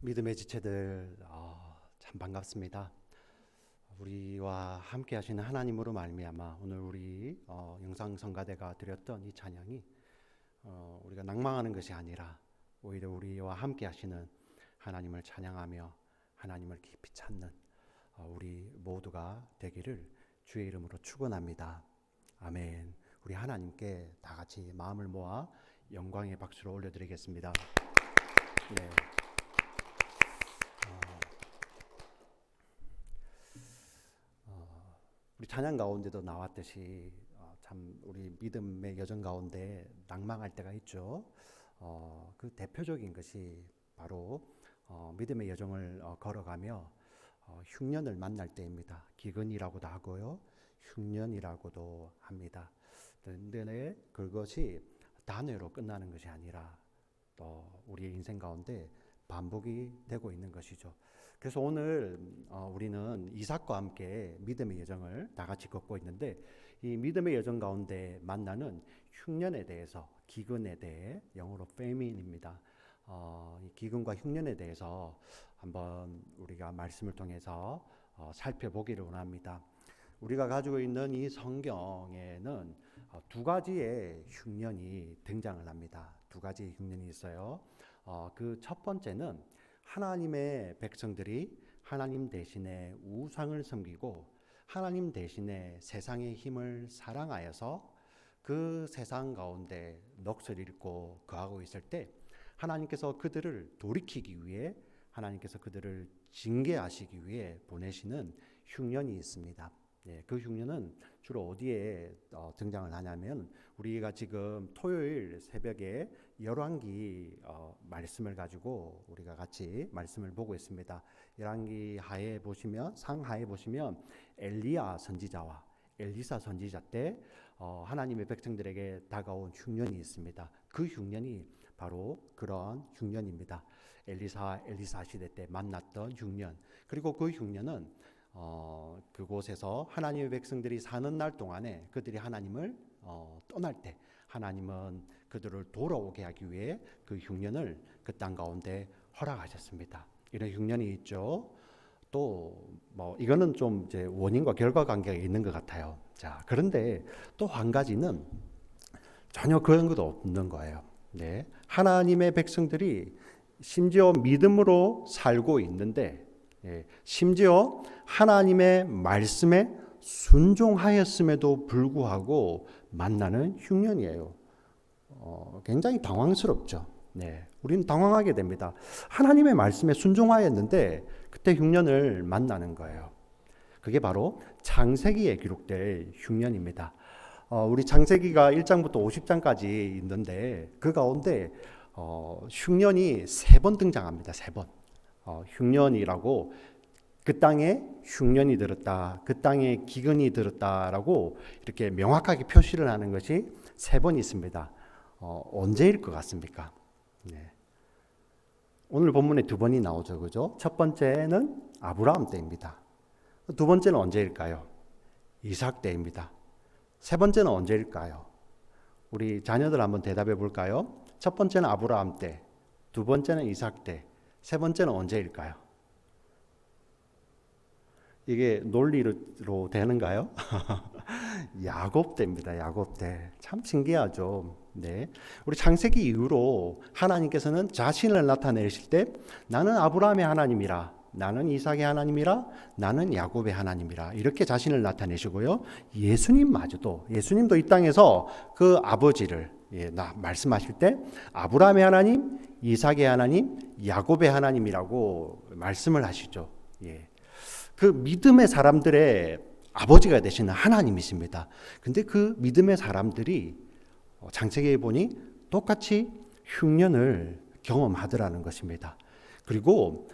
믿음의 지체들 참 반갑습니다. 우리와 함께 하시는 하나님으로 말미암아 오늘 우리 영상성가대가 드렸던 이 찬양이 우리가 낭망하는 것이 아니라 오히려 우리와 함께 하시는 하나님을 찬양하며 하나님을 깊이 찾는 우리 모두가 되기를 주의 이름으로 축원합니다. 아멘. 우리 하나님께 다 같이 마음을 모아 영광의 박수를 올려드리겠습니다. 네. 우리 찬양 가운데도 나왔듯이 참 우리 믿음의 여정 가운데 낭망할 때가 있죠. 그 대표적인 것이 바로 믿음의 여정을 걸어가며 흉년을 만날 때입니다. 기근이라고도 하고요, 흉년이라고도 합니다. 그런데 그것이 단회로 끝나는 것이 아니라 또 우리의 인생 가운데 반복이 되고 있는 것이죠. 그래서 오늘 우리는 이삭과 함께 믿음의 여정을 다 같이 걷고 있는데, 이 믿음의 여정 가운데 만나는 흉년에 대해서, 기근에 대해 영어로 famine입니다. 이 기근과 흉년에 대해서 한번 우리가 말씀을 통해서 살펴보기를 원합니다. 우리가 가지고 있는 이 성경에는 두 가지의 흉년이 등장을 합니다. 두 가지의 흉년이 있어요. 그 첫 번째는 하나님의 백성들이 하나님 대신에 우상을 섬기고 하나님 대신에 세상의 힘을 사랑하여서 그 세상 가운데 넋을 잃고 거하고 있을 때 하나님께서 그들을 돌이키기 위해, 하나님께서 그들을 징계하시기 위해 보내시는 흉년이 있습니다. 그 흉년은 주로 어디에 등장을 하냐면, 우리가 지금 토요일 새벽에 열왕기 말씀을 가지고 우리가 같이 말씀을 보고 있습니다. 열왕기 하에 보시면, 상하에 보시면 엘리야 선지자와 엘리사 선지자 때 하나님의 백성들에게 다가온 흉년이 있습니다. 그 흉년이 바로 그런 흉년입니다. 엘리사 시대 때 만났던 흉년. 그리고 그 흉년은 그곳에서 하나님의 백성들이 사는 날 동안에 그들이 하나님을 떠날 때 하나님은 그들을 돌아오게 하기 위해 그 흉년을 그 땅 가운데 허락하셨습니다. 이런 흉년이 있죠. 또 이거는 좀 이제 원인과 결과 관계가 있는 것 같아요. 자, 그런데 또 한 가지는 전혀 그런 것도 없는 거예요. 하나님의 백성들이 심지어 믿음으로 살고 있는데, 심지어 하나님의 말씀에 순종하였음에도 불구하고 만나는 흉년이에요. 굉장히 당황스럽죠. 우리는 당황하게 됩니다. 하나님의 말씀에 순종하였는데 그때 흉년을 만나는 거예요. 그게 바로 창세기에 기록될 흉년입니다. 우리 창세기가 1장부터 50장까지 있는데 그 가운데 흉년이 3번 등장합니다. 3번. 흉년이라고, 그 땅에 흉년이 들었다, 그 땅에 기근이 들었다라고 이렇게 명확하게 표시를 하는 것이 3번 있습니다. 언제일 것 같습니까? 오늘 본문에 2번이 나오죠, 그죠? 첫 번째는 아브라함 때입니다. 두 번째는 언제일까요? 이삭 때입니다. 세 번째는 언제일까요? 우리 자녀들 한번 대답해 볼까요? 첫 번째는 아브라함 때, 두 번째는 이삭 때, 세 번째는 언제일까요? 이게 논리로 되는가요? 야곱 때입니다. 야곱 때. 참 신기하죠. 우리 창세기 이후로 하나님께서는 자신을 나타내실 때 나는 아브라함의 하나님이라, 나는 이삭의 하나님이라, 나는 야곱의 하나님이라, 이렇게 자신을 나타내시고요. 예수님도 이 땅에서 그 아버지를 말씀하실 때 아브라함의 하나님, 이삭의 하나님, 야곱의 하나님이라고 말씀을 하시죠. 그 믿음의 사람들의 아버지가 되시는 하나님이십니다. 근데 그 믿음의 사람들이 창세기에 보니 똑같이 흉년을 경험하더라는 것입니다. 그리고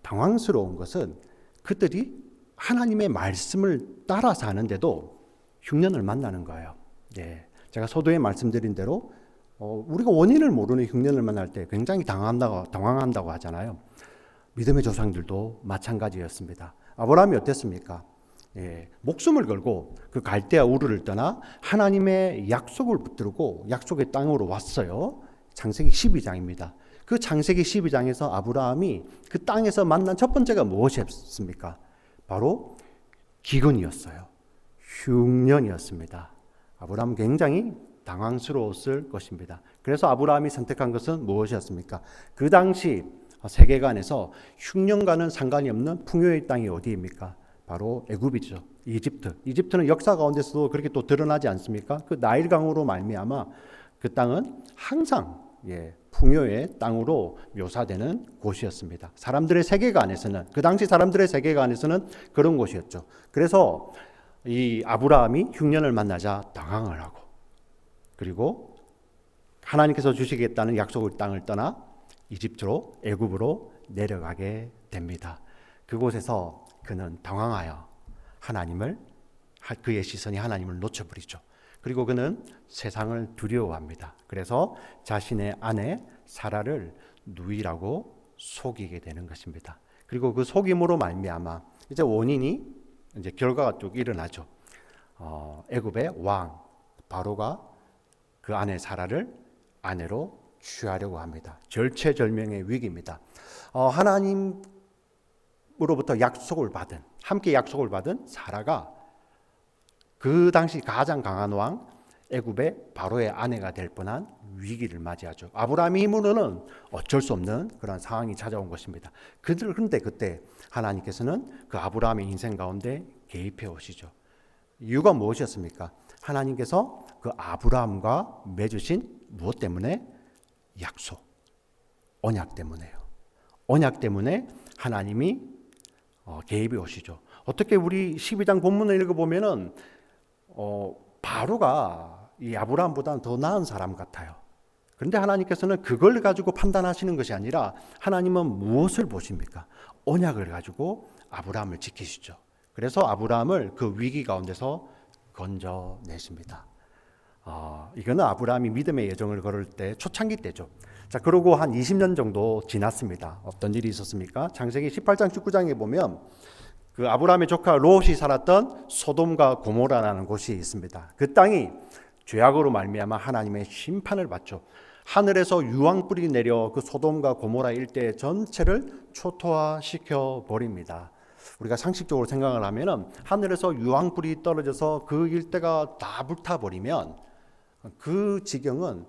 당황스러운 것은 그들이 하나님의 말씀을 따라 사는데도 흉년을 만나는 거예요. 제가 서두에 말씀드린 대로 우리가 원인을 모르는 흉년을 만날 때 굉장히 당황한다고 하잖아요. 믿음의 조상들도 마찬가지였습니다. 아브라함이 어땠습니까? 목숨을 걸고 그 갈대아 우르를 떠나 하나님의 약속을 붙들고 약속의 땅으로 왔어요. 창세기 12장입니다. 그 그 창세기 12장에서 아브라함이 그 땅에서 만난 첫 번째가 무엇이었습니까? 바로 기근이었어요. 흉년이었습니다. 아브라함 굉장히 당황스러웠을 것입니다. 그래서 아브라함이 선택한 것은 무엇이었습니까? 그 당시 세계관에서 흉년과는 상관이 없는 풍요의 땅이 어디입니까? 바로 애굽이죠. 이집트. 이집트는 역사 가운데서도 그렇게 또 드러나지 않습니까? 그 나일강으로 말미암아 그 땅은 항상 풍요의 땅으로 묘사되는 곳이었습니다. 사람들의 세계관에서는, 그 당시 사람들의 세계관에서는 그런 곳이었죠. 그래서 이 아브라함이 흉년을 만나자 당황을 하고, 그리고 하나님께서 주시겠다는 약속의 땅을 떠나 이집트로, 애굽으로 내려가게 됩니다. 그곳에서 그는 당황하여 그의 시선이 하나님을 놓쳐버리죠. 그리고 그는 세상을 두려워합니다. 그래서 자신의 아내 사라를 누이라고 속이게 되는 것입니다. 그리고 그 속임으로 말미암아 이제 원인이 이제 결과가 쭉 일어나죠. 애굽의 왕 바로가 그 아내 사라를 아내로 취하려고 합니다. 절체절명의 위기입니다. 하나님으로부터 함께 약속을 받은 사라가 그 당시 가장 강한 왕 애굽의 바로의 아내가 될 뻔한 위기를 맞이하죠. 아브라함의 힘으로는 어쩔 수 없는 그런 상황이 찾아온 것입니다. 그런데 그때 하나님께서는 그 아브라함의 인생 가운데 개입해 오시죠. 이유가 무엇이었습니까? 하나님께서 그 아브라함과 맺으신 무엇 때문에? 약속, 언약 때문에요. 언약 때문에 하나님이 개입해 오시죠. 어떻게 우리 12장 본문을 읽어보면은 바로가 이 아브라함보다는 더 나은 사람 같아요. 그런데 하나님께서는 그걸 가지고 판단하시는 것이 아니라 하나님은 무엇을 보십니까? 언약을 가지고 아브라함을 지키시죠. 그래서 아브라함을 그 위기 가운데서 건져내십니다. 이거는 아브라함이 믿음의 여정을 걸을 때 초창기 때죠. 자, 그러고 한 20년 정도 지났습니다. 어떤 일이 있었습니까? 창세기 18장 19장에 보면 그 아브라함의 조카 롯이 살았던 소돔과 고모라라는 곳이 있습니다. 그 땅이 죄악으로 말미암아 하나님의 심판을 받죠. 하늘에서 유황불이 내려 그 소돔과 고모라 일대 전체를 초토화시켜 버립니다. 우리가 상식적으로 생각을 하면은 하늘에서 유황불이 떨어져서 그 일대가 다 불타버리면 그 지경은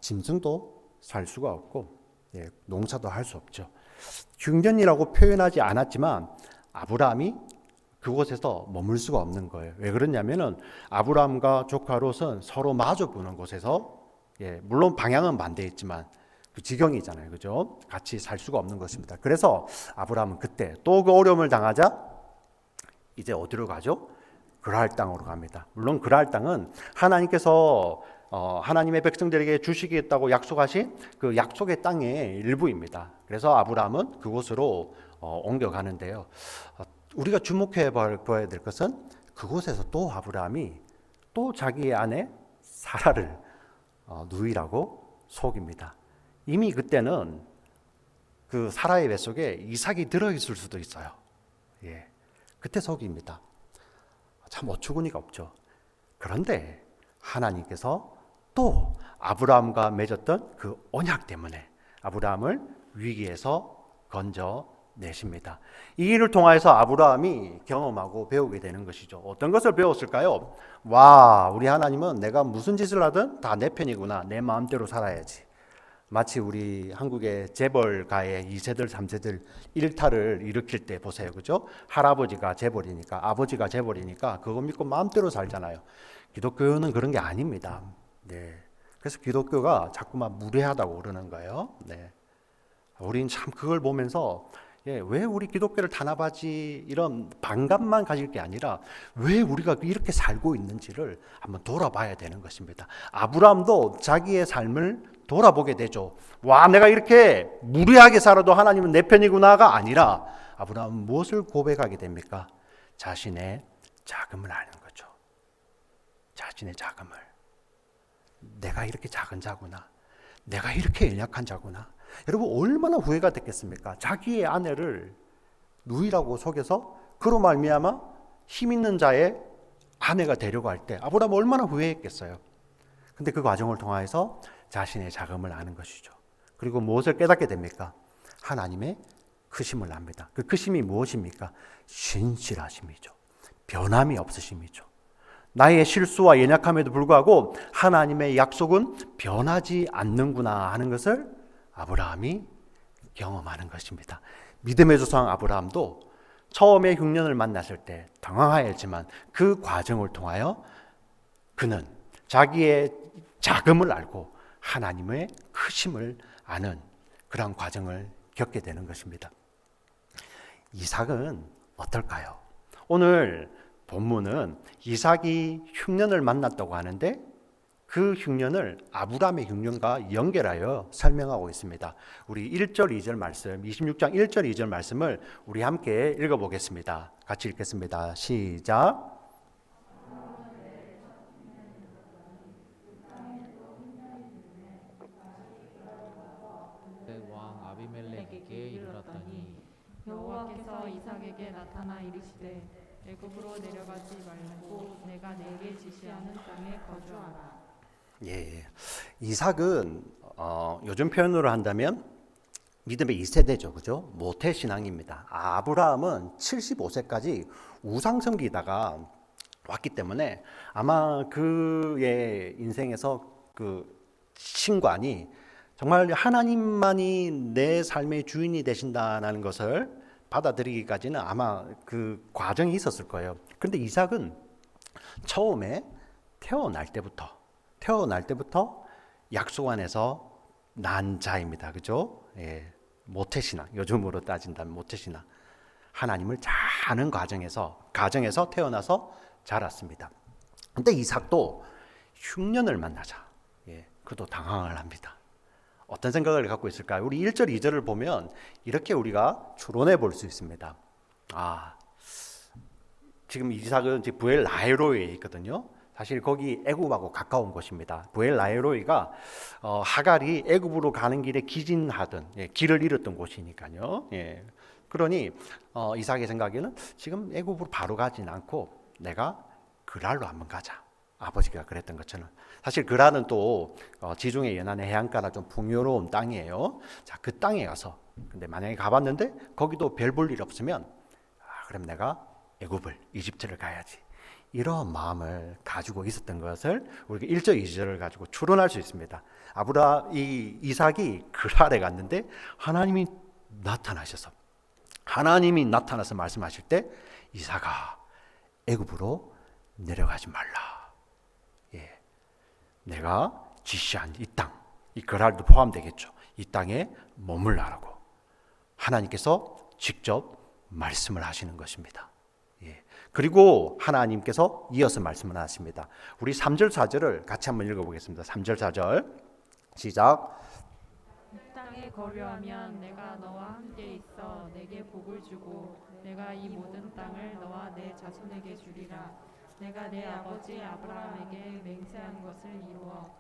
짐승도 살 수가 없고 농사도 할 수 없죠. 흉년이라고 표현하지 않았지만 아브라함이 그곳에서 머물 수가 없는 거예요. 왜 그러냐면은 아브라함과 조카 롯은 서로 마주 보는 곳에서 물론 방향은 반대했지만 그 지경이잖아요, 그죠? 같이 살 수가 없는 것입니다. 그래서 아브라함은 그때 또 그 어려움을 당하자 이제 어디로 가죠? 그랄 땅으로 갑니다. 물론 그랄 땅은 하나님께서 하나님의 백성들에게 주시겠다고 약속하신 그 약속의 땅의 일부입니다. 그래서 아브라함은 그곳으로 옮겨가는데요. 우리가 주목해 봐야 될 것은 그곳에서 또 아브라함이 또 자기의 아내 사라를 누이라고 속입니다. 이미 그때는 그 사라의 뱃속에 이삭이 들어있을 수도 있어요. 그때 속입니다. 참 어처구니가 없죠. 그런데 하나님께서 또 아브라함과 맺었던 그 언약 때문에 아브라함을 위기에서 건져내십니다. 이 일을 통해서 아브라함이 경험하고 배우게 되는 것이죠. 어떤 것을 배웠을까요? 와, 우리 하나님은 내가 무슨 짓을 하든 다 내 편이구나. 내 마음대로 살아야지. 마치 우리 한국의 재벌가의 2세들, 3세들 일탈을 일으킬 때 보세요. 그죠? 할아버지가 재벌이니까, 아버지가 재벌이니까 그거 믿고 마음대로 살잖아요. 기독교는 그런 게 아닙니다. 그래서 기독교가 자꾸만 무례하다고 그러는 거예요. 우리는 참 그걸 보면서 왜 우리 기독교를 탄압하지 이런 반감만 가질 게 아니라 왜 우리가 이렇게 살고 있는지를 한번 돌아봐야 되는 것입니다. 아브라함도 자기의 삶을 돌아보게 되죠. 와, 내가 이렇게 무리하게 살아도 하나님은 내 편이구나가 아니라 아브라함은 무엇을 고백하게 됩니까? 자신의 자금을 아는 거죠. 자신의 자금을. 내가 이렇게 작은 자구나. 내가 이렇게 연약한 자구나. 여러분 얼마나 후회가 됐겠습니까? 자기의 아내를 누이라고 속여서 그로 말미암아 힘 있는 자의 아내가 되려고 할 때 아브라함 얼마나 후회했겠어요. 근데 그 과정을 통해서 자신의 자금을 아는 것이죠. 그리고 무엇을 깨닫게 됩니까? 하나님의 크심을 압니다. 그 크심이 무엇입니까? 신실하심이죠. 변함이 없으심이죠. 나의 실수와 연약함에도 불구하고 하나님의 약속은 변하지 않는구나 하는 것을 아브라함이 경험하는 것입니다. 믿음의 조상 아브라함도 처음에 흉년을 만났을 때 당황하였지만 그 과정을 통하여 그는 자기의 작음을 알고 하나님의 크심을 아는 그런 과정을 겪게 되는 것입니다. 이삭은 어떨까요? 오늘 본문은 이삭이 흉년을 만났다고 하는데 그 흉년을 아브라함의 흉년과 연결하여 설명하고 있습니다. 우리 1절 2절 말씀, 26장 1절 2절 말씀을 우리 함께 읽어보겠습니다. 같이 읽겠습니다. 시작. 왕 아비멜렉에게 이르렀더니 여호와께서 이삭에게 나타나 이르시되 애굽으로 내려가지 말고 내가 내게 지시하는 땅에 거주하라. 예, 이삭은 요즘 표현으로 한다면 믿음의 2세대죠, 그죠? 모태 신앙입니다. 아브라함은 75세까지 우상 섬기다가 왔기 때문에 아마 그의 인생에서 그 신관이 정말 하나님만이 내 삶의 주인이 되신다는 것을 받아들이기까지는 아마 그 과정이 있었을 거예요. 그런데 이삭은 처음에 태어날 때부터 약속 안에서 난 자입니다. 그죠? 예, 모태신앙, 요즘으로 따진다면 모태신앙. 하나님을 잘 아는 가정에서 태어나서 자랐습니다. 근데 이삭도 흉년을 만나자. 예, 그도 당황을 합니다. 어떤 생각을 갖고 있을까요? 우리 1절, 2절을 보면 이렇게 우리가 추론해 볼 수 있습니다. 지금 이삭은 부엘 라이로이에 있거든요. 사실 거기 애굽하고 가까운 곳입니다. 부엘 라이로이가 하갈이 애굽으로 가는 길에 기진하던 길을 잃었던 곳이니까요. 예. 그러니 이삭의 생각에는 지금 애굽으로 바로 가진 않고 내가 그랄로 한번 가자. 아버지가 그랬던 것처럼. 사실 그랄은 또 지중해 연안의 해안가라 좀 풍요로운 땅이에요. 자, 그 땅에 가서 근데 만약에 가봤는데 거기도 별 볼 일 없으면 그럼 내가 애굽을 이집트를 가야지. 이런 마음을 가지고 있었던 것을 우리가 1절 2절을 가지고 추론할 수 있습니다. 이삭이 그랄에 갔는데 하나님이 나타나서 말씀하실 때 이삭아 애굽으로 내려가지 말라. 예, 내가 지시한 이 땅, 이 그랄도 포함되겠죠. 이 땅에 머물라라고 하나님께서 직접 말씀을 하시는 것입니다. 그리고 하나님께서 이어서 말씀을 하십니다. 우리 3절 4절을 같이 한번 읽어보겠습니다. 3절 4절 시작. 이 땅에 거류하면 내가 너와 함께 있어 내게 복을 주고 내가 이 모든 땅을 너와 내 자손에게 주리라. 내가 내 아버지 아브라함에게 맹세한 것을 이루어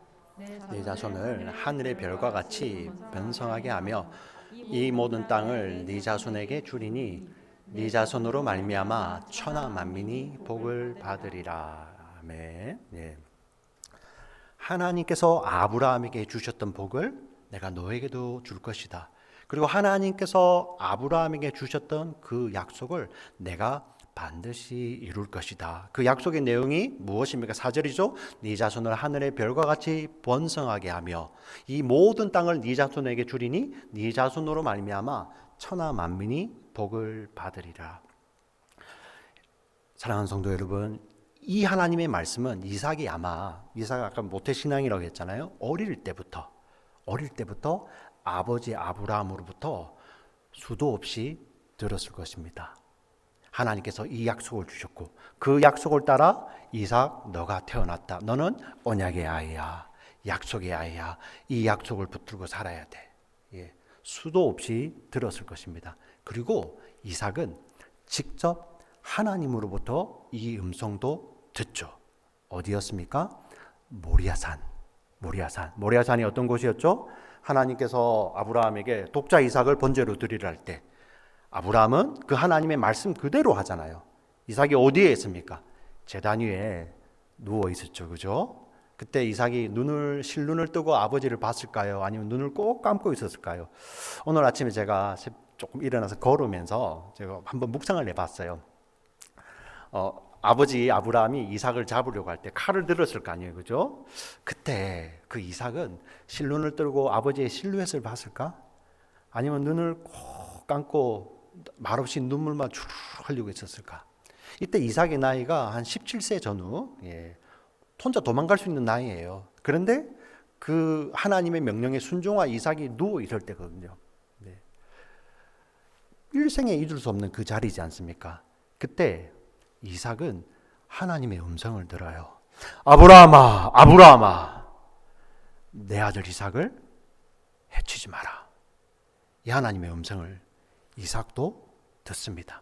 내 자손을 하늘의 별과 같이 번성하게 하며 이 모든 땅을 네 자손에게 주리니 네 자손으로 말미암아 천하 만민이 복을 받으리라. 아멘. 예. 하나님께서 아브라함에게 주셨던 복을 내가 너에게도 줄 것이다. 그리고 하나님께서 아브라함에게 주셨던 그 약속을 내가 반드시 이룰 것이다. 그 약속의 내용이 무엇입니까? 4절이죠. 네 자손을 하늘의 별과 같이 번성하게 하며 이 모든 땅을 네 자손에게 주리니 네 자손으로 말미암아 천하 만민이 복을 받으리라. 사랑하는 성도 여러분, 이 하나님의 말씀은 이삭이 아까 모태신앙이라고 했잖아요. 어릴 때부터 아버지 아브라함으로부터 수도 없이 들었을 것입니다. 하나님께서 이 약속을 주셨고 그 약속을 따라 이삭 너가 태어났다. 너는 언약의 아이야. 약속의 아이야. 이 약속을 붙들고 살아야 돼. 예, 수도 없이 들었을 것입니다. 그리고 이삭은 직접 하나님으로부터 이 음성도 듣죠. 어디였습니까? 모리아산이 어떤 곳이었죠? 하나님께서 아브라함에게 독자 이삭을 번제로 드리려 할 때 아브라함은 그 하나님의 말씀 그대로 하잖아요. 이삭이 어디에 있습니까? 제단 위에 누워 있었죠. 그죠? 그때 이삭이 실눈을 뜨고 아버지를 봤을까요? 아니면 눈을 꼭 감고 있었을까요? 오늘 아침에 제가 조금 일어나서 걸으면서 제가 한번 묵상을 해봤어요. 아버지 아브라함이 이삭을 잡으려고 할 때 칼을 들었을 거 아니에요, 그죠? 그때 그 이삭은 실눈을 뜨고 아버지의 실루엣을 봤을까? 아니면 눈을 꼭 감고 말없이 눈물만 주르르 흘리고 있었을까? 이때 이삭의 나이가 한 17세 전후, 혼자 도망갈 수 있는 나이예요. 그런데 그 하나님의 명령에 순종한 이삭이 누워 있을 때거든요. 일생에 잊을 수 없는 그 자리지 않습니까? 그때 이삭은 하나님의 음성을 들어요. 아브라함아, 아브라함아, 내 아들 이삭을 해치지 마라. 이 하나님의 음성을 이삭도 듣습니다.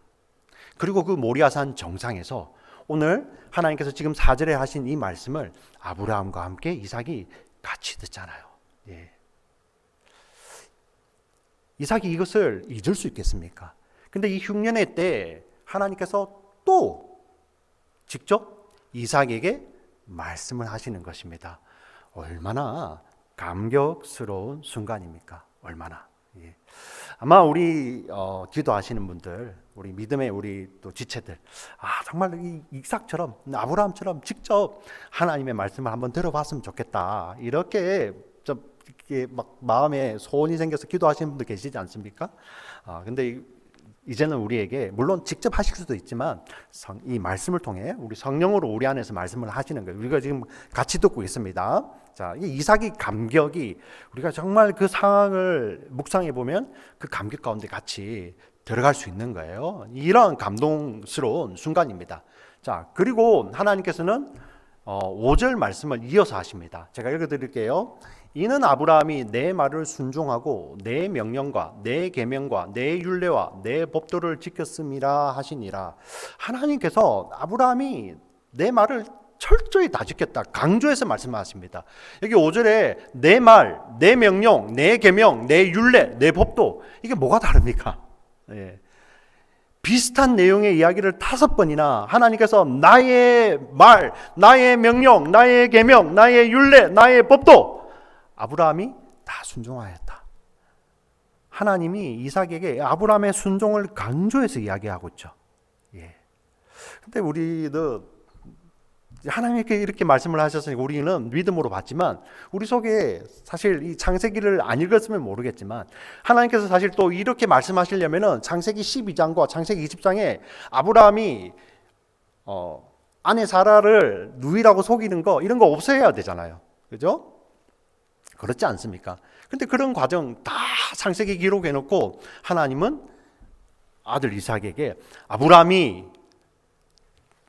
그리고 그 모리아산 정상에서 오늘 하나님께서 지금 4절에 하신 이 말씀을 아브라함과 함께 이삭이 같이 듣잖아요. 이삭이 이것을 잊을 수 있겠습니까? 근데 이 흉년의 때 하나님께서 또 직접 이삭에게 말씀을 하시는 것입니다. 얼마나 감격스러운 순간입니까? 얼마나. 아마 우리 기도하시는 분들, 우리 믿음의 우리 또 지체들, 정말 이 이삭처럼 아브라함처럼 직접 하나님의 말씀을 한번 들어봤으면 좋겠다. 이렇게 막 마음에 소원이 생겨서 기도하시는 분들 계시지 않습니까? 근데 이제는 우리에게 물론 직접 하실 수도 있지만 이 말씀을 통해 우리 성령으로 우리 안에서 말씀을 하시는 거예요. 우리가 지금 같이 듣고 있습니다. 자, 이 이삭의 감격이 우리가 정말 그 상황을 묵상해 보면 그 감격 가운데 같이 들어갈 수 있는 거예요. 이런 감동스러운 순간입니다. 자, 그리고 하나님께서는 5절 말씀을 이어서 하십니다. 제가 읽어드릴게요. 이는 아브라함이 내 말을 순종하고 내 명령과 내 계명과 내 율례와 내 법도를 지켰음이라 하시니라. 하나님께서 아브라함이 내 말을 철저히 다 지켰다 강조해서 말씀하십니다. 여기 5절에 내 말, 내 명령, 내 계명, 내 율례, 내 법도, 이게 뭐가 다릅니까? 비슷한 내용의 이야기를 5번이나 하나님께서 나의 말, 나의 명령, 나의 계명, 나의 율례, 나의 법도 아브라함이 다 순종하였다. 하나님이 이삭에게 아브라함의 순종을 강조해서 이야기하고 있죠. 근데 우리도 하나님께 이렇게 말씀을 하셨으니 우리는 믿음으로 봤지만 우리 속에 사실 이 창세기를 안 읽었으면 모르겠지만 하나님께서 사실 또 이렇게 말씀하시려면은 창세기 12장과 창세기 20장에 아브라함이 아내 사라를 누이라고 속이는 거 이런 거 없애야 되잖아요. 그죠? 그렇지 않습니까? 근데 그런 과정 다 창세기 기록해 놓고 하나님은 아들 이삭에게 아브라함이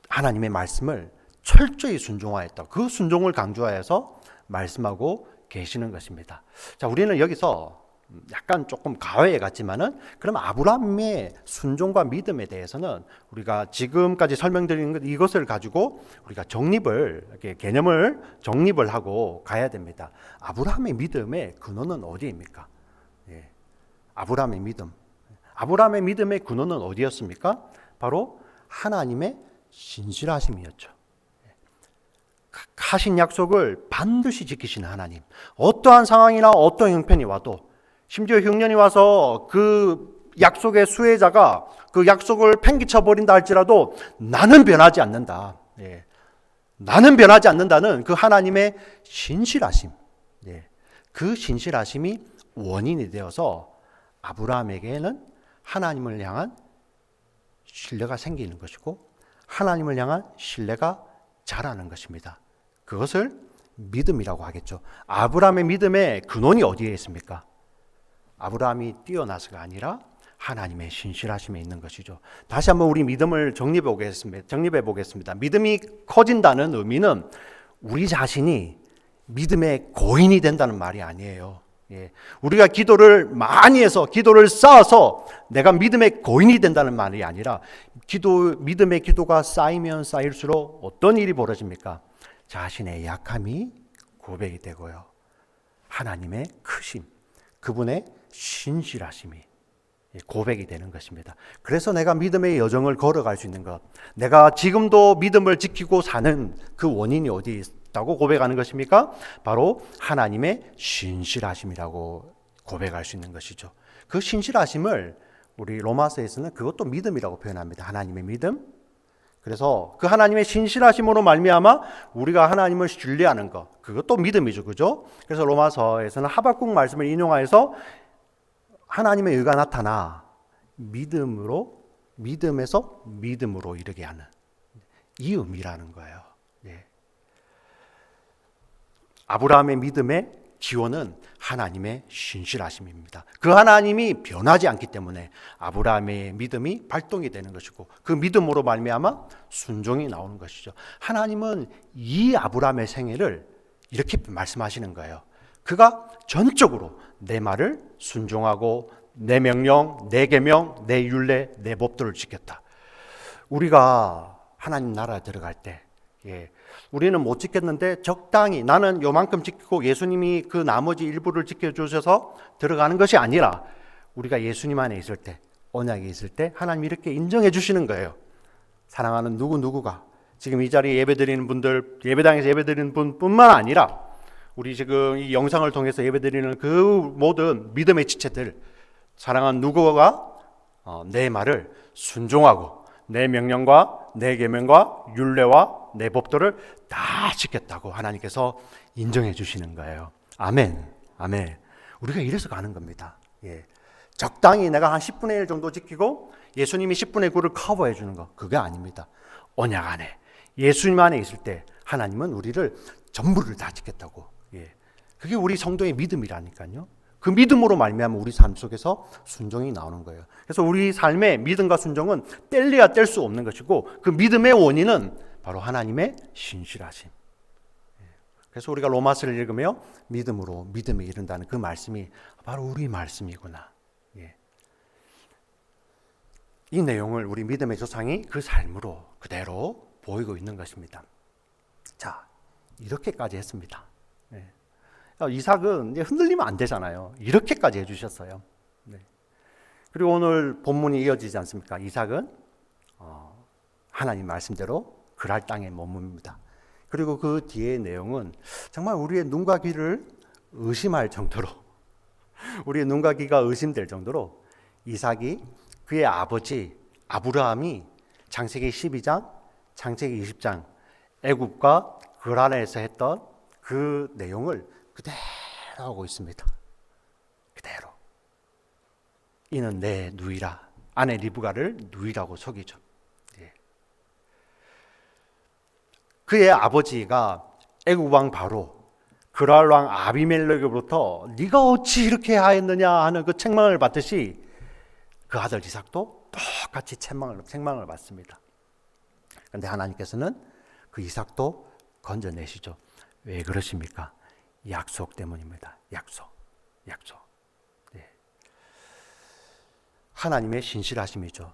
하나님의 말씀을 철저히 순종하였다. 그 순종을 강조하여서 말씀하고 계시는 것입니다. 자, 우리는 여기서 약간 조금 가외에 같지만은 그럼 아브라함의 순종과 믿음에 대해서는 우리가 지금까지 설명드린 이것을 가지고 우리가 이렇게 개념을 정립을 하고 가야 됩니다. 아브라함의 믿음의 근원은 어디입니까? 아브라함의 믿음의 근원은 어디였습니까? 바로 하나님의 신실하심이었죠. 하신 약속을 반드시 지키시는 하나님. 어떠한 상황이나 어떠한 형편이 와도 심지어 흉년이 와서 그 약속의 수혜자가 그 약속을 팽개쳐 버린다 할지라도 나는 변하지 않는다. 나는 변하지 않는다는 그 하나님의 신실하심. 그 신실하심이 원인이 되어서 아브라함에게는 하나님을 향한 신뢰가 생기는 것이고 하나님을 향한 신뢰가 자라는 것입니다. 그것을 믿음이라고 하겠죠. 아브라함의 믿음의 근원이 어디에 있습니까? 아브라함이 뛰어나서가 아니라 하나님의 신실하심에 있는 것이죠. 다시 한번 우리 믿음을 정립해 보겠습니다. 믿음이 커진다는 의미는 우리 자신이 믿음의 고인이 된다는 말이 아니에요. 우리가 기도를 많이 해서 기도를 쌓아서 내가 믿음의 고인이 된다는 말이 아니라 믿음의 기도가 쌓이면 쌓일수록 어떤 일이 벌어집니까? 자신의 약함이 고백이 되고요. 하나님의 크심, 그분의 신실하심이 고백이 되는 것입니다. 그래서 내가 믿음의 여정을 걸어갈 수 있는 것, 내가 지금도 믿음을 지키고 사는 그 원인이 어디에 지켰다고 고백하는 것입니까? 바로 하나님의 신실하심이라고 고백할 수 있는 것이죠. 그 신실하심을 우리 로마서에서는 그것도 믿음이라고 표현합니다. 하나님의 믿음. 그래서 그 하나님의 신실하심으로 말미암아 우리가 하나님을 신뢰하는 것, 그것도 믿음이죠, 그죠? 그래서 로마서에서는 하박국 말씀을 인용하여서 하나님의 의가 나타나 믿음에서 믿음으로 이르게 하는 이 의미라는 거예요. 예. 아브라함의 믿음의 기원은 하나님의 신실하심입니다. 그 하나님이 변하지 않기 때문에 아브라함의 믿음이 발동이 되는 것이고 그 믿음으로 말미암아 순종이 나오는 것이죠. 하나님은 이 아브라함의 생애를 이렇게 말씀하시는 거예요. 그가 전적으로 내 말을 순종하고 내 명령, 내 계명, 내 율례, 내 법도를 지켰다. 우리가 하나님 나라에 들어갈 때 우리는 못 지켰는데 적당히 나는 요만큼 지키고 예수님이 그 나머지 일부를 지켜주셔서 들어가는 것이 아니라 우리가 예수님 안에 있을 때, 언약에 있을 때 하나님이 이렇게 인정해 주시는 거예요. 사랑하는 누구누구가 지금 이 자리에 예배드리는 분들, 예배당에서 예배드리는 분뿐만 아니라 우리 지금 이 영상을 통해서 예배드리는 그 모든 믿음의 지체들, 사랑하는 누구가 내 말을 순종하고 내 명령과 내 계명과 율례와 내 법도를 다 지켰다고 하나님께서 인정해 주시는 거예요. 아멘. 아멘. 우리가 이래서 가는 겁니다. 예. 적당히 내가 한 10분의 1 정도 지키고 예수님이 10분의 9를 커버해 주는 거, 그게 아닙니다. 언약 안에 예수님 안에 있을 때 하나님은 우리를 전부를 다 지켰다고. 예. 그게 우리 성도의 믿음이라니까요. 그 믿음으로 말미암아 우리 삶 속에서 순종이 나오는 거예요. 그래서 우리 삶의 믿음과 순종은 뗄래야 뗄 수 없는 것이고 그 믿음의 원인은 바로 하나님의 신실하심. 그래서 우리가 로마서를 읽으며 믿음으로 믿음에 이른다는 그 말씀이 바로 우리 말씀이구나. 이 내용을 우리 믿음의 조상이 그 삶으로 그대로 보이고 있는 것입니다. 자, 이렇게까지 했습니다. 이삭은 이제 흔들리면 안 되잖아요. 이렇게까지 해주셨어요. 그리고 오늘 본문이 이어지지 않습니까? 이삭은 하나님 말씀대로 그랄 땅에 머뭅니다. 그리고 그 뒤의 내용은 정말 우리의 눈과 귀를 의심할 정도로, 우리의 눈과 귀가 의심될 정도로 이삭이 그의 아버지 아브라함이 창세기 12장, 창세기 20장 애굽과 그란에서 했던 그 내용을 그대로 하고 있습니다. 그대로. 이는 내 누이라. 아내 리브가를 누이라고 속이죠. 그의 아버지가 애굽 왕 바로, 그랄 왕 아비멜렉으로부터 네가 어찌 이렇게 하였느냐 하는 그 책망을 받듯이 그 아들 이삭도 똑같이 책망을 받습니다. 그런데 하나님께서는 그 이삭도 건져내시죠. 왜 그러십니까? 약속 때문입니다. 약속. 하나님의 신실하심이죠.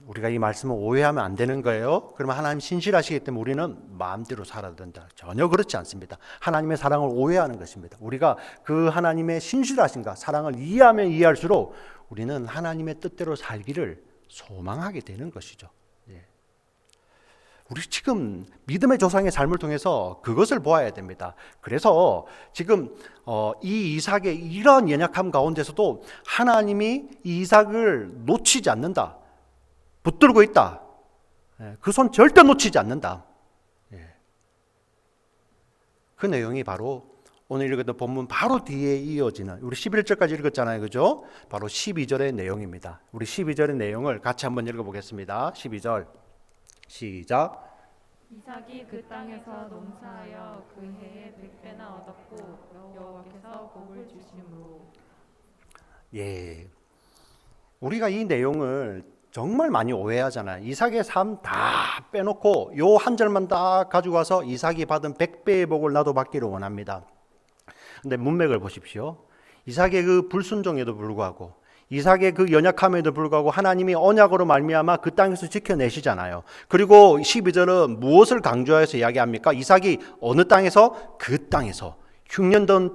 우리가 이 말씀을 오해하면 안 되는 거예요. 그러면 하나님 신실하시기 때문에 우리는 마음대로 살아야 된다. 전혀 그렇지 않습니다. 하나님의 사랑을 오해하는 것입니다. 우리가 그 하나님의 신실하심과 사랑을 이해하면 이해할수록 우리는 하나님의 뜻대로 살기를 소망하게 되는 것이죠. 우리 지금 믿음의 조상의 삶을 통해서 그것을 보아야 됩니다. 그래서 지금 이 이삭의 이런 연약함 가운데서도 하나님이 이 이삭을 놓치지 않는다. 붙들고 있다. 그 손 절대 놓치지 않는다. 그 내용이 바로 오늘 읽었던 본문 바로 뒤에 이어지는 우리 11절까지 읽었잖아요. 그죠? 바로 12절의 내용입니다. 우리 12절의 내용을 같이 한번 읽어보겠습니다. 12절 시작. 이삭이 그 땅에서 농사하여 그 해에 100배나 얻었고 여호와께서 복을 주심으로. 우리가 이 내용을 정말 많이 오해하잖아요. 이삭의 삶 다 빼놓고 요 한 절만 딱 가지고 와서 이삭이 받은 100배의 복을 나도 받기를 원합니다. 근데 문맥을 보십시오. 이삭의 그 불순종에도 불구하고 이삭의 그 연약함에도 불구하고 하나님이 언약으로 말미암아 그 땅에서 지켜내시잖아요. 그리고 12절은 무엇을 강조해서 이야기합니까? 이삭이 어느 땅에서? 그 땅에서 흉년든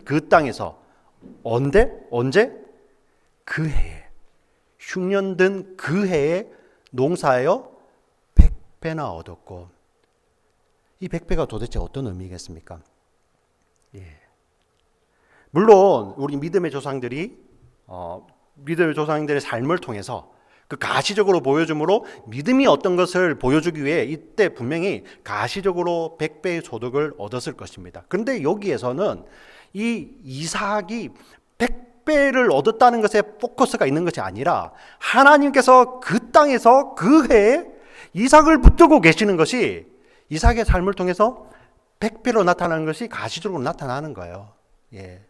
그 땅에서 언제? 그 해에 흉년든 그 해에 농사하여 100배나 얻었고 이 100배가 도대체 어떤 의미겠습니까? 예. 물론 우리 믿음의 조상들이 믿음의 조상들의 삶을 통해서 그 가시적으로 보여줌으로 믿음이 어떤 것을 보여주기 위해 이때 분명히 가시적으로 100배의 소득을 얻었을 것입니다. 그런데 여기에서는 이 이삭이 100배를 얻었다는 것에 포커스가 있는 것이 아니라 하나님께서 그 땅에서 그 해에 이삭을 붙들고 계시는 것이 이삭의 삶을 통해서 100배로 나타나는 것이 가시적으로 나타나는 거예요. 예.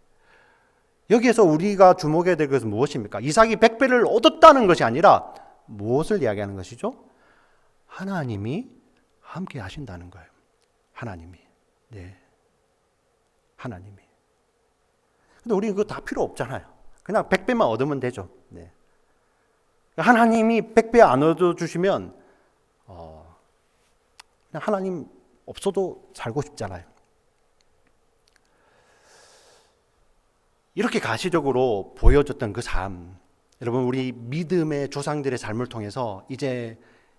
여기에서 우리가 주목해야 될 것은 무엇입니까? 이삭이 100배를 얻었다는 것이 아니라 무엇을 이야기하는 것이죠? 하나님이 함께 하신다는 거예요. 하나님이. 네. 하나님이. 근데 우리는 그거 다 필요 없잖아요. 그냥 100배만 얻으면 되죠. 네. 하나님이 100배 안 얻어주시면 그냥 하나님 없어도 살고 싶잖아요. 이렇게 가시적으로 보여줬던 그 삶, 여러분 우리 믿음의 조상들의 삶을 통해서 이제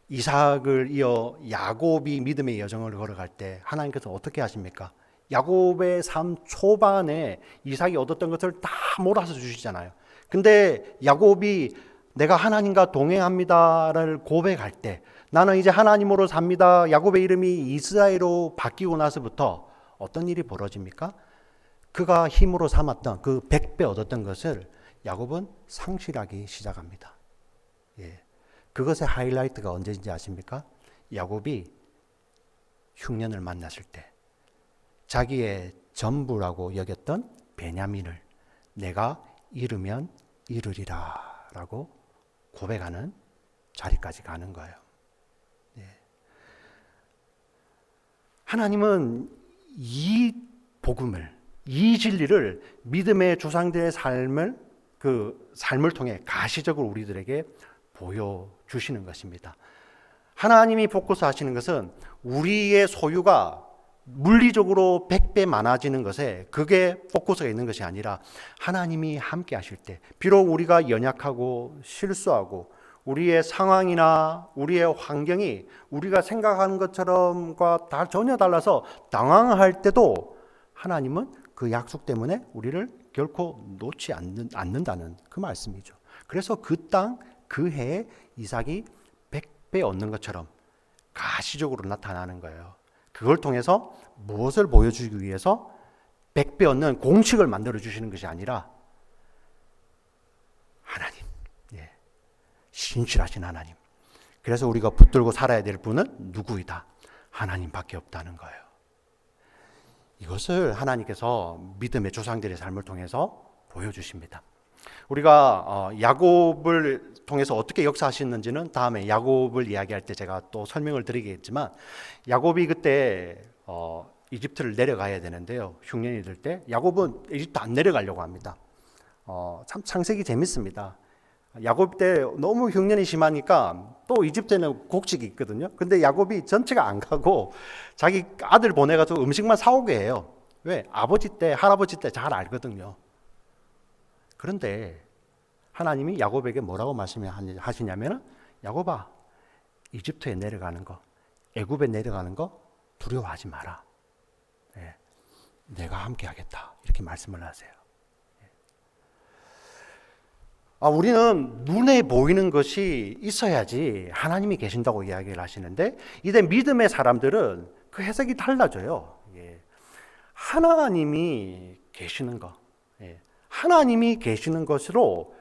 이삭을 이어 야곱이 믿음의 여정을 걸어갈 때 하나님께서 어떻게 하십니까? 야곱의 삶 초반에 이삭이 얻었던 것을 다 몰아서 주시잖아요. 근데 야곱이 내가 하나님과 동행합니다를 고백할 때 나는 이제 하나님으로 삽니다. 야곱의 이름이 이스라엘로 바뀌고 나서부터 어떤 일이 벌어집니까? 그가 힘으로 삼았던 그 100배 얻었던 것을 야곱은 상실하기 시작합니다. 예. 그것의 하이라이트가 언제인지 아십니까? 야곱이 흉년을 만났을 때 자기의 전부라고 여겼던 베냐민을 내가 잃으면 잃으리라 라고 고백하는 자리까지 가는 거예요. 예. 하나님은 이 복음을, 이 진리를 믿음의 조상들의 삶을 통해 가시적으로 우리들에게 보여주시는 것입니다. 하나님이 포커스 하시는 것은 우리의 소유가 물리적으로 100배 많아지는 것에 그게 포커스가 있는 것이 아니라 하나님이 함께 하실 때 비록 우리가 연약하고 실수하고 우리의 상황이나 우리의 환경이 우리가 생각하는 것처럼과 다 전혀 달라서 당황할 때도 하나님은 그 약속 때문에 우리를 결코 놓지 않는다는 그 말씀이죠. 그래서 그 땅, 그 해에 이삭이 100배 얻는 것처럼 가시적으로 나타나는 거예요. 그걸 통해서 무엇을 보여주기 위해서 100배 얻는 공식을 만들어 주시는 것이 아니라 하나님, 예, 신실하신 하나님. 그래서 우리가 붙들고 살아야 될 분은 누구이다? 하나님밖에 없다는 거예요. 이것을 하나님께서 믿음의 조상들의 삶을 통해서 보여주십니다. 우리가 야곱을 통해서 어떻게 역사하시는지는 다음에 야곱을 이야기할 때 제가 또 설명을 드리겠지만 야곱이 그때 이집트를 내려가야 되는데요. 흉년이 들 때 야곱은 이집트 안 내려가려고 합니다. 참 창세기 재밌습니다. 야곱 때 너무 흉년이 심하니까 또 이집트에는 곡식이 있거든요. 근데 야곱이 전체가 안 가고 자기 아들 보내가지고 음식만 사오게 해요. 왜? 아버지 때, 할아버지 때 잘 알거든요. 그런데 하나님이 야곱에게 뭐라고 말씀하시냐면 야곱아, 이집트에 내려가는 거, 애굽에 내려가는 거 두려워하지 마라. 네, 내가 함께 하겠다. 이렇게 말씀을 하세요. 우리는 눈에 보이는 것이 있어야지 하나님이 계신다고 이야기를 하시는데 이제 믿음의 사람들은 그 해석이 달라져요. 하나님이 계시는 것, 하나님이 계시는 것으로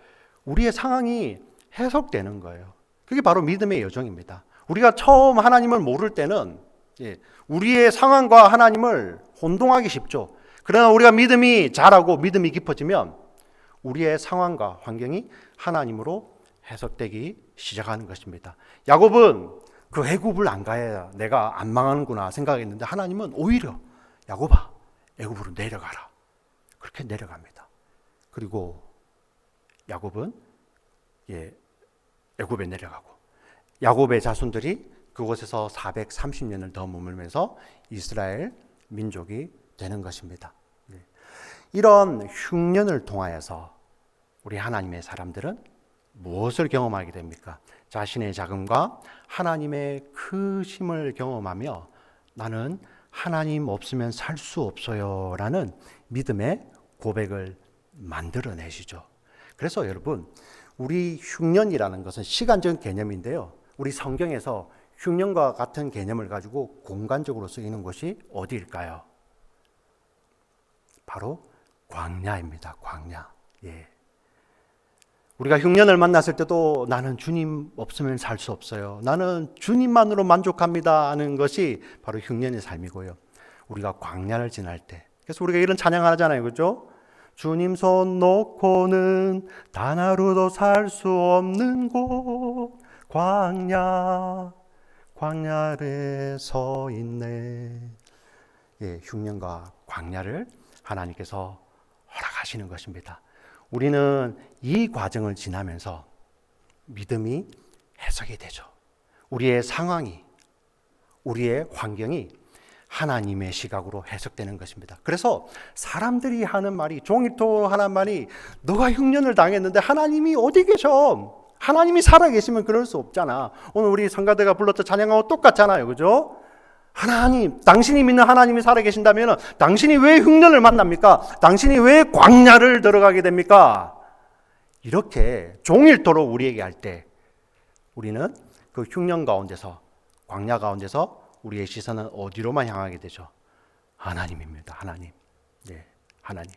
우리의 상황이 해석되는 거예요. 그게 바로 믿음의 여정입니다. 우리가 처음 하나님을 모를 때는 우리의 상황과 하나님을 혼동하기 쉽죠. 그러나 우리가 믿음이 자라고 믿음이 깊어지면 우리의 상황과 환경이 하나님으로 해석되기 시작하는 것입니다. 야곱은 그 애굽을 안 가야 내가 안 망하는구나 생각했는데 하나님은 오히려 야곱아, 애굽으로 내려가라. 그렇게 내려갑니다. 그리고 야곱은 애굽에 내려가고 야곱의 자손들이 그곳에서 430년을 더 머물면서 이스라엘 민족이 되는 것입니다. 이런 흉년을 통하여서 우리 하나님의 사람들은 무엇을 경험하게 됩니까? 자신의 자금과 하나님의 크심을 경험하며 나는 하나님 없으면 살 수 없어요 라는 믿음의 고백을 만들어내시죠. 그래서 여러분, 우리 흉년이라는 것은 시간적인 개념인데요, 우리 성경에서 흉년과 같은 개념을 가지고 공간적으로 쓰이는 곳이 어디일까요? 바로 광야입니다. 광야. 예. 우리가 흉년을 만났을 때도 나는 주님 없으면 살 수 없어요, 나는 주님만으로 만족합니다 하는 것이 바로 흉년의 삶이고요. 우리가 광야를 지날 때, 그래서 우리가 이런 찬양 하잖아요, 그렇죠? 주님 손 놓고는 단 하루도 살 수 없는 곳 광야, 광야에 서 있네. 예, 흉년과 광야를 하나님께서 허락하시는 것입니다. 우리는 이 과정을 지나면서 믿음이 해석이 되죠. 우리의 상황이, 우리의 환경이 하나님의 시각으로 해석되는 것입니다. 그래서 사람들이 하는 말이, 종일토록 하는 말이, 너가 흉년을 당했는데 하나님이 어디 계셔? 하나님이 살아계시면 그럴 수 없잖아. 오늘 우리 성가대가 불렀던 찬양하고 똑같잖아요, 그죠? 하나님, 당신이 믿는 하나님이 살아계신다면 당신이 왜 흉년을 만납니까? 당신이 왜 광야를 들어가게 됩니까? 이렇게 종일토록 우리에게 할 때 우리는 그 흉년 가운데서, 광야 가운데서 우리의 시선은 어디로만 향하게 되죠? 하나님입니다. 하나님. 네, 하나님.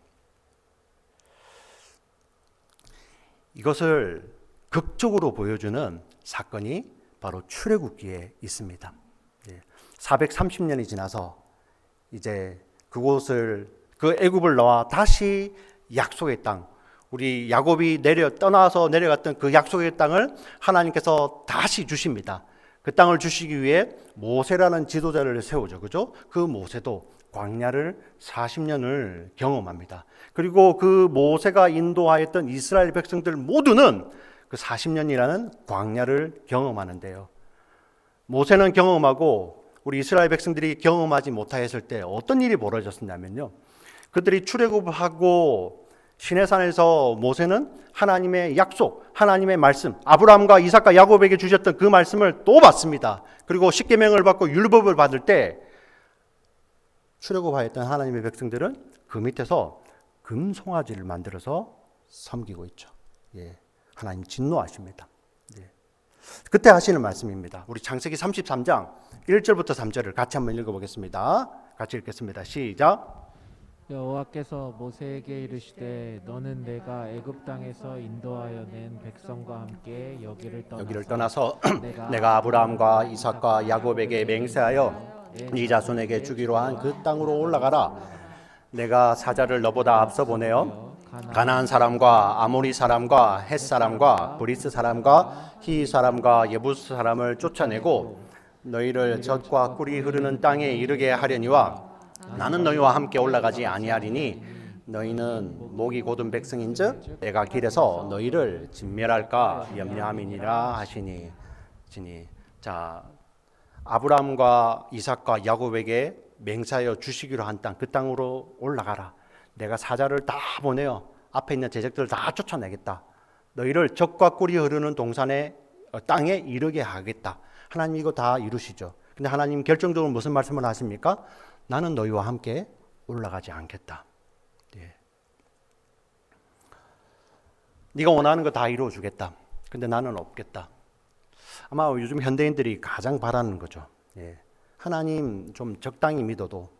이것을 극적으로 보여주는 사건이 바로 출애굽기에 있습니다. 430년이 지나서 이제 그 애굽을 나와 다시 약속의 땅, 우리 야곱이 떠나서 내려갔던 그 약속의 땅을 하나님께서 다시 주십니다. 그 땅을 주시기 위해 모세라는 지도자를 세우죠, 그죠? 그 모세도 광야를 40년을 경험합니다. 그리고 그 모세가 인도하였던 이스라엘 백성들 모두는 그 40년이라는 광야를 경험하는데요, 모세는 경험하고 우리 이스라엘 백성들이 경험하지 못하였을 때 어떤 일이 벌어졌냐면요, 그들이 출애굽하고 시내산에서 모세는 하나님의 약속, 하나님의 말씀, 아브라함과 이삭과 야곱에게 주셨던 그 말씀을 또 받습니다. 그리고 십계명을 받고 율법을 받을 때 출애굽하였던 하나님의 백성들은 그 밑에서 금송아지를 만들어서 섬기고 있죠. 예, 하나님 진노하십니다. 예. 그때 하시는 말씀입니다. 우리 창세기 33장 1절부터 3절을 같이 한번 읽어보겠습니다. 같이 읽겠습니다. 시작. 여호와께서 모세에게 이르시되 너는 내가 애굽 땅에서 인도하여 낸 백성과 함께 여기를 떠나서 내가 아브라함과 이삭과 야곱에게 맹세하여 네 자손에게 주기로 한 그 땅으로 올라가라. 내가 사자를 너보다 앞서 보내어 가나안 사람과 아모리 사람과 헷 사람과 브리스 사람과 히 사람과 예부스 사람을 쫓아내고 너희를 젖과 꿀이 흐르는 땅에 이르게 하려니와 나는 너희와 함께 올라가지 아니하리니 너희는 목이 곧은 백성인즉 내가 길에서 너희를 진멸할까 염려함이니라 하시니. 자, 아브라함과 이삭과 야곱에게 맹세하여 주시기로 한 땅, 그 땅으로 올라가라. 내가 사자를 다 보내어 앞에 있는 제적들을 다 쫓아내겠다. 너희를 젖과 꿀이 흐르는 동산의 땅에 이르게 하겠다. 하나님 이거 다 이루시죠. 근데 하나님 결정적으로 무슨 말씀을 하십니까? 나는 너희와 함께 올라가지 않겠다. 예. 네가 원하는 거 다 이루어 주겠다. 근데 나는 없겠다. 아마 요즘 현대인들이 가장 바라는 거죠. 예. 하나님 좀 적당히 믿어도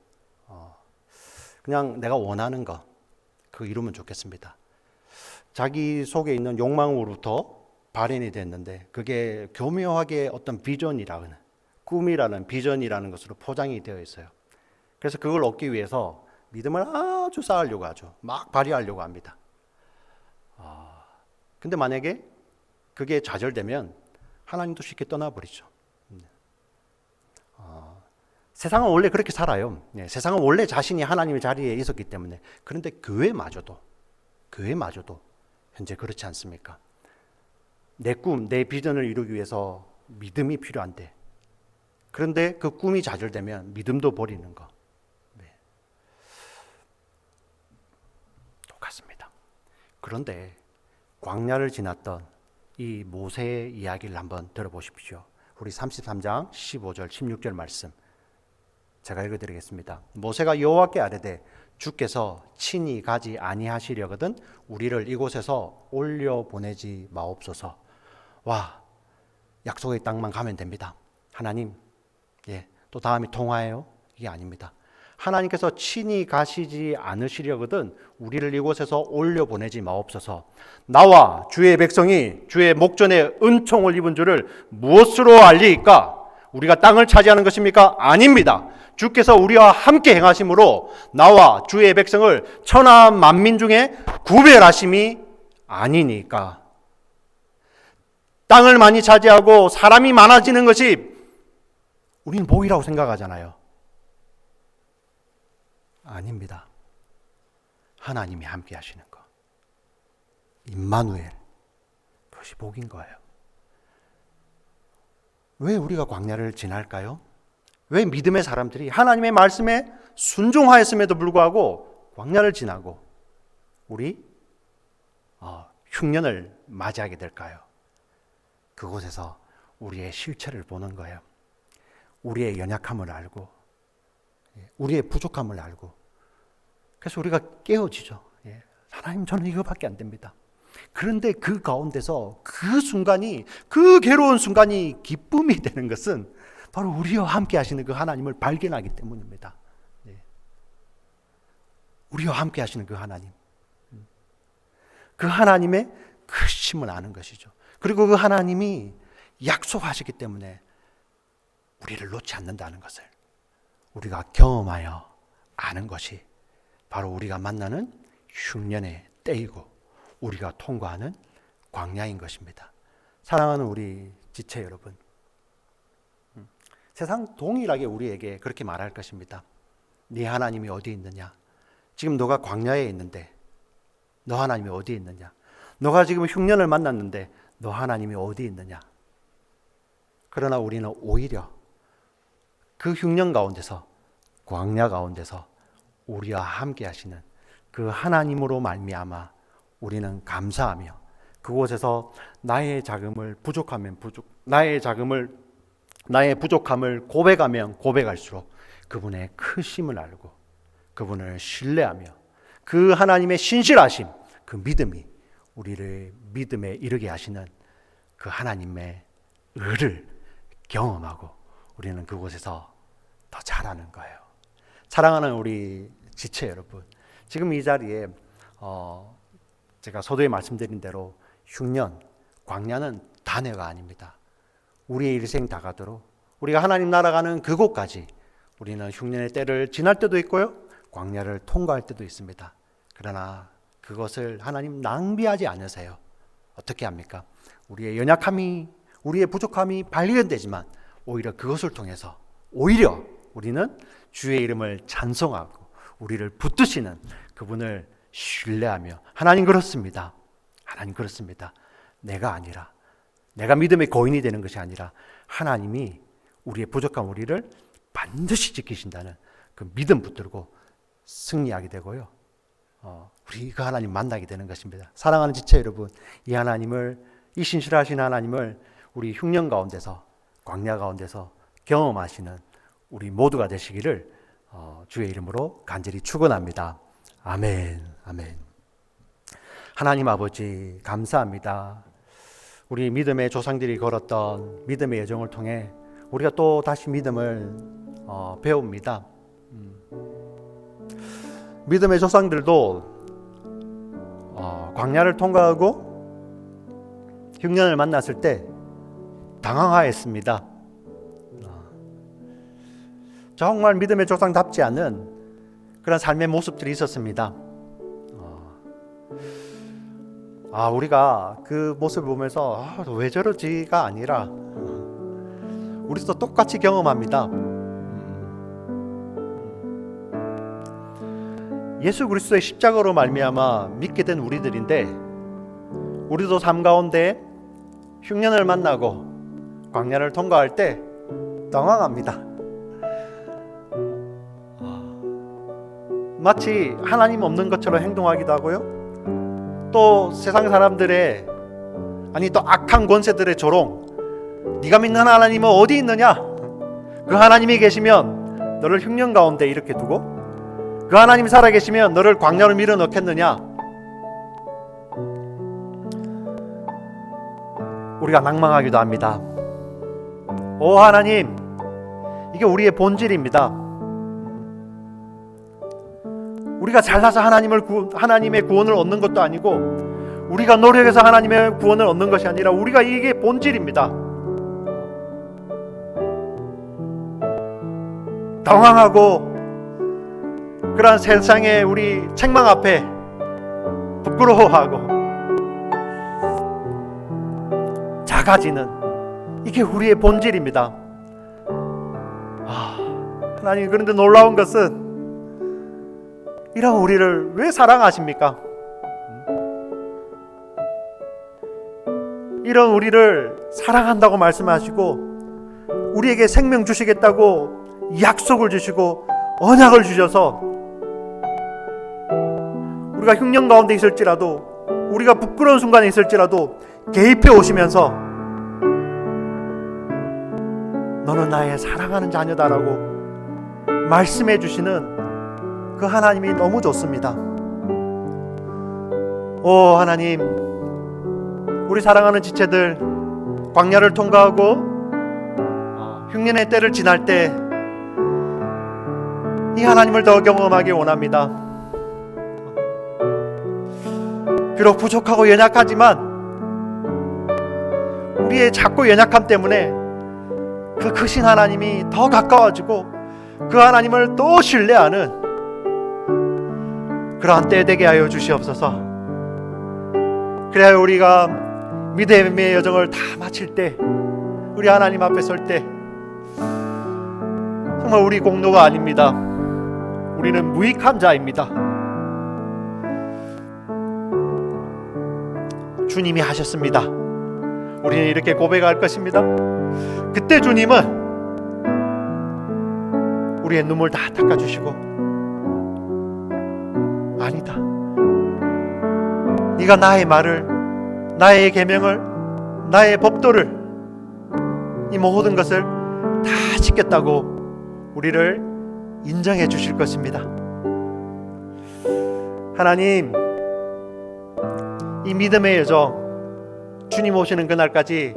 그냥 내가 원하는 거 그거 이루면 좋겠습니다. 자기 속에 있는 욕망으로부터 발현이 됐는데 그게 교묘하게 어떤 비전이라는, 꿈이라는 비전이라는 것으로 포장이 되어 있어요. 그래서 그걸 얻기 위해서 믿음을 아주 쌓으려고 하죠. 막 발휘하려고 합니다. 근데 만약에 그게 좌절되면 하나님도 쉽게 떠나버리죠. 세상은 원래 그렇게 살아요. 세상은 원래 자신이 하나님의 자리에 있었기 때문에. 그런데 교회마저도 현재 그렇지 않습니까? 내 꿈, 내 비전을 이루기 위해서 믿음이 필요한데, 그런데 그 꿈이 좌절되면 믿음도 버리는 거. 똑같습니다. 그런데 광야를 지났던 이 모세의 이야기를 한번 들어보십시오. 우리 33장 15절 16절 말씀 제가 읽어드리겠습니다. 모세가 여호와께 아뢰되 주께서 친히 가지 아니하시려거든 우리를 이곳에서 올려 보내지 마옵소서. 와, 약속의 땅만 가면 됩니다. 하나님, 또 다음이 통화예요? 이게 아닙니다. 하나님께서 친히 가시지 않으시려거든 우리를 이곳에서 올려 보내지 마옵소서. 나와 주의 백성이 주의 목전에 은총을 입은 줄을 무엇으로 알리이까? 우리가 땅을 차지하는 것입니까? 아닙니다. 주께서 우리와 함께 행하심으로 나와 주의 백성을 천하 만민 중에 구별하심이 아니니까. 땅을 많이 차지하고 사람이 많아지는 것이 우리는 복이라고 생각하잖아요. 아닙니다. 하나님이 함께 하시는 것, 임마누엘, 그것이 복인 거예요. 왜 우리가 광야를 지날까요? 왜 믿음의 사람들이 하나님의 말씀에 순종하였음에도 불구하고 광야를 지나고 우리 흉년을 맞이하게 될까요? 그곳에서 우리의 실체를 보는 거예요. 우리의 연약함을 알고 우리의 부족함을 알고 그래서 우리가 깨어지죠. 하나님, 저는 이거밖에 안 됩니다. 그런데 그 가운데서 그 순간이, 그 괴로운 순간이 기쁨이 되는 것은 바로 우리와 함께 하시는 그 하나님을 발견하기 때문입니다. 우리와 함께 하시는 그 하나님, 그 하나님의 크심을 아는 것이죠. 그리고 그 하나님이 약속하시기 때문에 우리를 놓지 않는다는 것을 우리가 경험하여 아는 것이 바로 우리가 만나는 흉년의 때이고 우리가 통과하는 광야인 것입니다. 사랑하는 우리 지체 여러분, 세상 동일하게 우리에게 그렇게 말할 것입니다. 네 하나님이 어디 있느냐? 지금 너가 광야에 있는데 너 하나님이 어디 있느냐? 너가 지금 흉년을 만났는데 너 하나님이 어디 있느냐? 그러나 우리는 오히려 그 흉년 가운데서, 광야 가운데서 우리와 함께 하시는 그 하나님으로 말미암아 우리는 감사하며 그곳에서 나의 부족함을 고백하면 고백할수록 그분의 크심을 알고 그분을 신뢰하며 그 하나님의 신실하심, 그 믿음이 우리를 믿음에 이르게 하시는 그 하나님의 의를 경험하고 우리는 그곳에서 더 잘하는 거예요. 사랑하는 우리 지체 여러분, 지금 이 자리에 제가 서두에 말씀드린 대로 흉년, 광야는 단회가 아닙니다. 우리의 일생 다 가도록 우리가 하나님 나라 가는 그곳까지 우리는 흉년의 때를 지날 때도 있고요, 광야를 통과할 때도 있습니다. 그러나 그것을 하나님 낭비하지 않으세요. 어떻게 합니까? 우리의 연약함이, 우리의 부족함이 발견되지만 오히려 그것을 통해서 오히려 우리는 주의 이름을 찬송하고 우리를 붙드시는 그분을 신뢰하며 하나님 그렇습니다. 하나님 그렇습니다. 내가 아니라, 내가 믿음의 거인이 되는 것이 아니라 하나님이 우리의 부족한 우리를 반드시 지키신다는 그 믿음 붙들고 승리하게 되고요, 우리 그 하나님 만나게 되는 것입니다. 사랑하는 지체 여러분, 이 하나님을, 이 신실하신 하나님을 우리 흉년 가운데서, 광야 가운데서 경험하시는 우리 모두가 되시기를 주의 이름으로 간절히 축원합니다. 아멘, 아멘. 하나님 아버지 감사합니다. 우리 믿음의 조상들이 걸었던 믿음의 여정을 통해 우리가 또 다시 믿음을 배웁니다. 믿음의 조상들도 광야를 통과하고 흉년을 만났을 때 당황하였습니다. 정말 믿음의 조상답지 않은 그런 삶의 모습들이 있었습니다. 우리가 그 모습을 보면서 왜 저러지가 아니라 우리도 똑같이 경험합니다. 예수 그리스도의 십자가로 말미암아 믿게 된 우리들인데 우리도 삶 가운데 흉년을 만나고 광야를 통과할 때 당황합니다. 마치 하나님 없는 것처럼 행동하기도 하고요, 또 세상 사람들의, 아니 또 악한 권세들의 조롱, 네가 믿는 하나님은 어디 있느냐? 그 하나님이 계시면 너를 흉년 가운데 이렇게 두고 그 하나님이 살아계시면 너를 광야로 밀어넣겠느냐? 우리가 낭망하기도 합니다. 오 하나님, 이게 우리의 본질입니다. 우리가 잘나서 하나님의 구원을 얻는 것도 아니고 우리가 노력해서 하나님의 구원을 얻는 것이 아니라 우리가 이게 본질입니다. 당황하고 그러한 세상의 우리 책망 앞에 부끄러워하고 작아지는 이게 우리의 본질입니다. 하나님, 그런데 놀라운 것은 이런 우리를 왜 사랑하십니까? 이런 우리를 사랑한다고 말씀하시고 우리에게 생명 주시겠다고 약속을 주시고 언약을 주셔서 우리가 흉년 가운데 있을지라도 우리가 부끄러운 순간에 있을지라도 개입해 오시면서 너는 나의 사랑하는 자녀다라고 말씀해 주시는 그 하나님이 너무 좋습니다. 오 하나님, 우리 사랑하는 지체들 광야를 통과하고 흉년의 때를 지날 때 이 하나님을 더 경험하기 원합니다. 비록 부족하고 연약하지만 우리의 작고 연약함 때문에 그 크신 하나님이 더 가까워지고 그 하나님을 또 신뢰하는 그러한 때 되게 하여 주시옵소서. 그래야 우리가 믿음의 여정을 다 마칠 때, 우리 하나님 앞에 설 때 정말 우리 공로가 아닙니다. 우리는 무익한 자입니다. 주님이 하셨습니다. 우리는 이렇게 고백할 것입니다. 그때 주님은 우리의 눈물 다 닦아주시고, 아니다, 네가 나의 말을, 나의 계명을, 나의 법도를, 이 모든 것을 다 지켰다고 우리를 인정해 주실 것입니다. 하나님, 이 믿음의 여정 주님 오시는 그날까지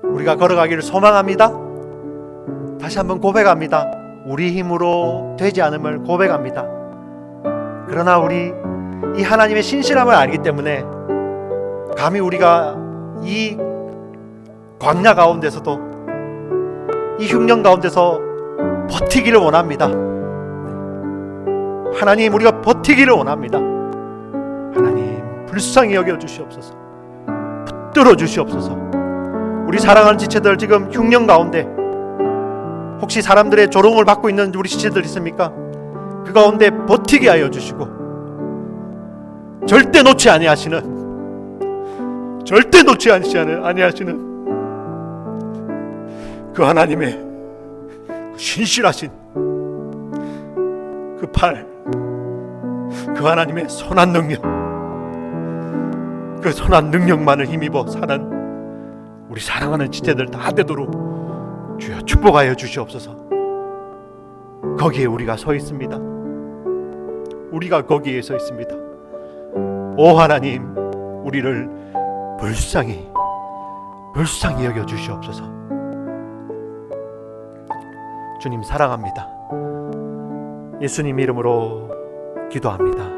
우리가 걸어가기를 소망합니다. 다시 한번 고백합니다. 우리 힘으로 되지 않음을 고백합니다. 그러나 우리 이 하나님의 신실함을 알기 때문에 감히 우리가 이 광야 가운데서도 이 흉년 가운데서 버티기를 원합니다. 하나님, 우리가 버티기를 원합니다. 하나님, 불쌍히 여겨 주시옵소서. 붙들어 주시옵소서. 우리 사랑하는 지체들 지금 흉년 가운데 혹시 사람들의 조롱을 받고 있는 우리 지체들 있습니까? 그 가운데 버티게 하여 주시고 절대 놓지 아니하시는, 절대 놓지 아니하시는 그 하나님의 신실하신 그 팔, 그 하나님의 선한 능력, 그 선한 능력만을 힘입어 사는 우리 사랑하는 지체들 다 되도록 주여 축복하여 주시옵소서. 거기에 우리가 서 있습니다. 우리가 거기에 서 있습니다. 오 하나님, 우리를 불쌍히 여겨 주시옵소서. 주님 사랑합니다. 예수님 이름으로 기도합니다.